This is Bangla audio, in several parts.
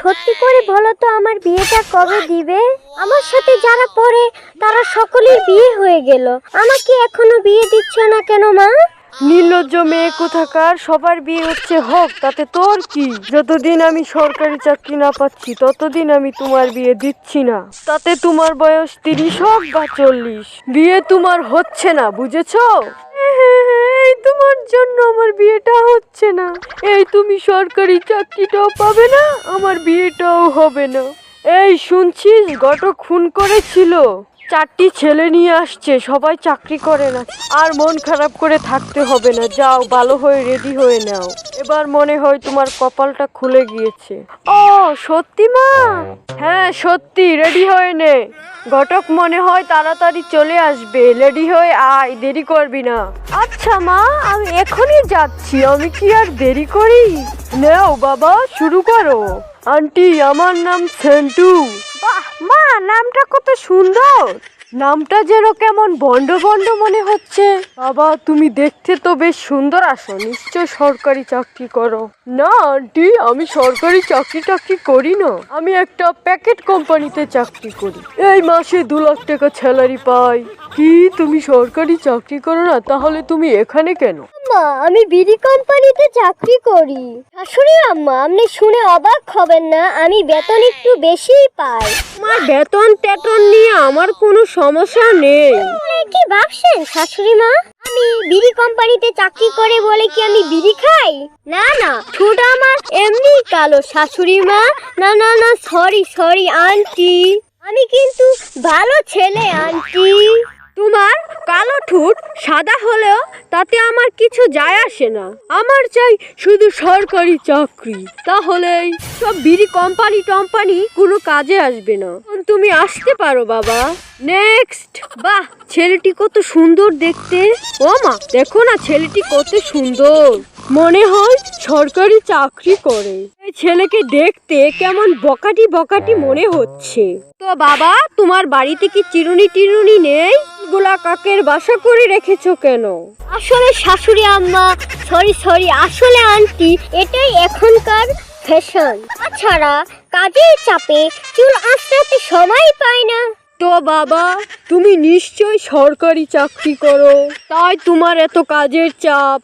সত্যি করে বলো তো আমার বিয়েটা কবে দিবে? আমার সাথে যারা পড়ে তারা সকলের বিয়ে হয়ে গেল, আমাকে এখনো বিয়ে দিচ্ছ না কেন মা? নির্লজ্জ মেয়ে কোথাকার, সবার বিয়ে হচ্ছে হোক, তাতে তোর কি? যতদিন আমি সরকারি চাকরি না পাচ্ছি ততদিন আমি তোমার বিয়ে দিচ্ছি না। তাতে তোমার বয়স 30 হোক বা 40, বিয়ে তোমার হচ্ছে না, বুঝেছো? এই তোমার জন্য আমার বিয়েটা হচ্ছে না। এই তুমি সরকারি চাকরিটাও পাবে না, আমার বিয়েটাও হবে না। এই শুনছিস, ঘটক খুন করেছিল, 4টি ছেলে নিয়ে আসছে, সবাই চাকরি করে না। আর মন খারাপ করে থাকতে হবে না, যাও ভালো হয়ে রেডি হয়ে নাও। এবার মনে হয় তোমার কপালটা খুলে গিয়েছে। ও সত্যি মা? হ্যাঁ সত্যি, রেডি হয়ে নে। ঘটক মনে হয় তাড়াতাড়ি চলে আসবে, রেডি হয়ে আয়, দেরি করবি না। আচ্ছা মা, আমি এখনই যাচ্ছি, আমি কি আর দেরি করি? নাও বাবা, শুরু করো। আন্টি, আমার নাম সেন্টু। বাহ মা, নামটা কত সুন্দর। নামটা যেন কেমন বন্ড বন্ড মনে হচ্ছে। বাবা, তুমি দেখতে তো বেশ সুন্দর আছো, নিশ্চয় সরকারি চাকরি করো। না আন্টি, আমি সরকারি চাকরি করি না, আমি একটা প্যাকেট কোম্পানিতে চাকরি করি, এই মাসে 2 লাখ টাকা স্যালারি পাই। কি, তুমি সরকারি চাকরি করো না? তাহলে তুমি এখানে কেন? মা, আমি বিড়ি কোম্পানিতে চাকরি করি। শাশুড়ি আম্মা, আপনি শুনে অবাক হবেন না, আমি বেতন একটু বেশিই পাই। আমার বেতন টেতন নিয়ে আমার কোনো সমস্যা নেই। কি ভাবছেন শাশুড়ি মা, আমি বিড়ি কোম্পানিতে চাকরি করে বলে কি আমি বিড়ি খাই? না না, ঠোঁট আমার এমনি কালো শাশুড়ি মা। না না না, সরি আন্টি, আমি কিন্তু ভালো ছেলে আন্টি। তোমার কালো ঠোঁট সাদা হলেও তাতে আমার কিছু যায় আসে না, আমার চাই শুধু সরকারি চাকরি, তাহলেই সব বিড়ি কোম্পানি টম্পানি কোনো কাজে আসবে না। তুমি আসতে পারো বাবা। নেক্সট। বাহ, ছেলেটি কত সুন্দর দেখতে। ও মা, দেখো না ছেলেটি কত সুন্দর, মনে হয় সরকারি চাকরি করে। এই ছেলেকে দেখতে কেমন বকাটি বকাটি মনে হচ্ছে। তো বাবা, তোমার বাড়িতে কি চিরুনি টিরুনি নেই? গোলা কাকের বাসা করে রেখেছো কেন? আসলে শাশুড়ি আম্মা, সরি আসলে আন্টি, এটাই এখনকার ফ্যাশন। তাছাড়া কাজের চাপে চুল আঁচড়াতে সময় পাই না। তো বাবা, তুমি নিশ্চয় সরকারি চাকরি করো, তাই তোমার এত কাজের চাপ।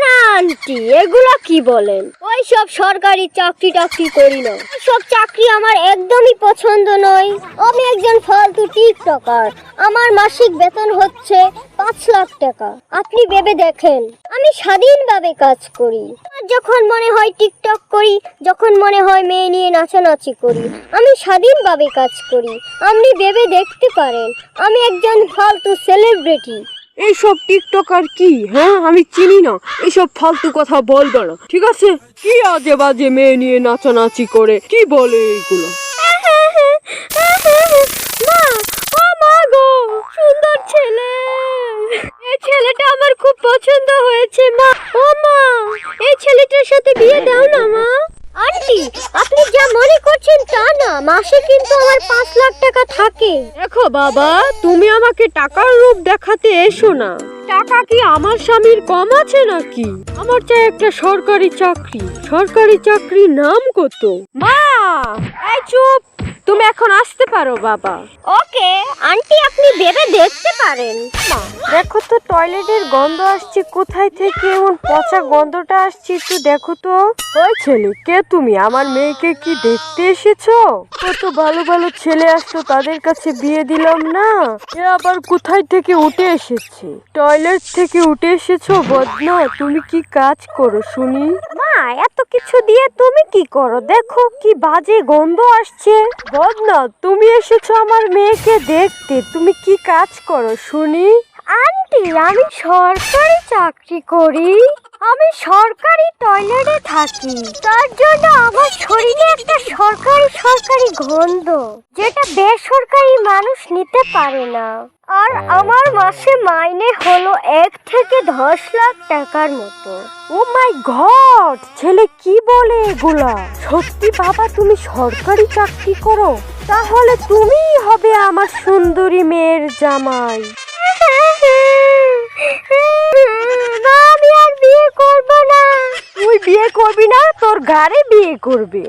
না আন্টি, এগুলা কি বলেন? ওই সব সরকারি চাকরি করি না, সব চাকরি আমার একদমই পছন্দ নয়। আমি একজন ফালতু টিকটকার, আমার মাসিক বেতন হচ্ছে 5 লাখ টাকা। আপনি ভেবে দেখেন, আমি স্বাধীনভাবে কাজ করি। আর যখন মনে হয় টিকটক করি, যখন মনে হয় মেয়ে নিয়ে নাচানাচি করি, আমি স্বাধীনভাবে কাজ করি। আপনি ভেবে দেখতে পারেন, আমি একজন ফালতু সেলিব্রিটি। এইসব টিকটকার কি? হ্যাঁ, আমি চিনি না, এইসব ফালতু কথা বলবে না, ঠিক আছে? কি আজে বাজে মেয়ে নিয়ে নাচানাচি করে, কি বলে এইগুলো? মা, ও মা গো, সুন্দর ছেলে, এই ছেলেটা আমার খুব পছন্দ হয়েছে মা। ও মা, এই ছেলেটার সাথে বিয়ে দাও না মা। আন্টি, আপনি যা মনে করছেন তা না, মাসে কিন্তু আমার 5 লাখ টাকা থাকে। দেখো বাবা, তুমি আমাকে টাকার রূপ দেখাতে এসো না। টাকা কি আমার স্বামীর কম আছে নাকি? আমার চাই একটা সরকারি চাকরি। সরকারি চাকরির নাম কত? মা, এই চুপ, তুমি এখন আসতে পারো বাবা। ওকে আন্টি, আপনি ভেবে দেখতে পারেন। মা, দেখো তো টয়লেটের গন্ধ আসছে, কোথায় থেকে এমন পচা গন্ধটা আসছে, একটু দেখো তো। ওই ছেলে, কে তুমি? আমার মেয়েকে কি দেখতে এসেছো? কত ভালো ভালো ছেলে আসলো, তাদের কাছে বিয়ে দিলাম না, এ আবার কোথায় থেকে উঠে এসেছে? টয়লেট থেকে উঠে এসেছো বদনা? তুমি কি কাজ করো শুনি? মা, এত কিছু দিয়ে তুমি কি করো? দেখো কি বাজে গন্ধ আসছে। বদনা, তুমি এসেছো আমার মেয়েকে দেখতে, তুমি কি কাজ করো শুনি? আন্টি, আমি সরকারি চাকরি করি, আমি সরকারি টয়লেটে থাকি, তার জন্য আমার শরীরে একটা সরকারি গন্ধ, যেটা বেসরকারি মানুষ নিতে পারে না। আর আমার মাসে মাইনে হলো 1 থেকে 10 লাখ টাকার মতো। ও মাই গড, ছেলে কি বলে এগুলা? সত্যি বাবা, তুমি সরকারি চাকরি করো? তাহলে তুমিই হবে আমার সুন্দরী মেয়ের জামাই। না, আমি আর বিয়ে করবো না। তুই বিয়ে করবি না? তোর গাড়ি বিয়ে করবে।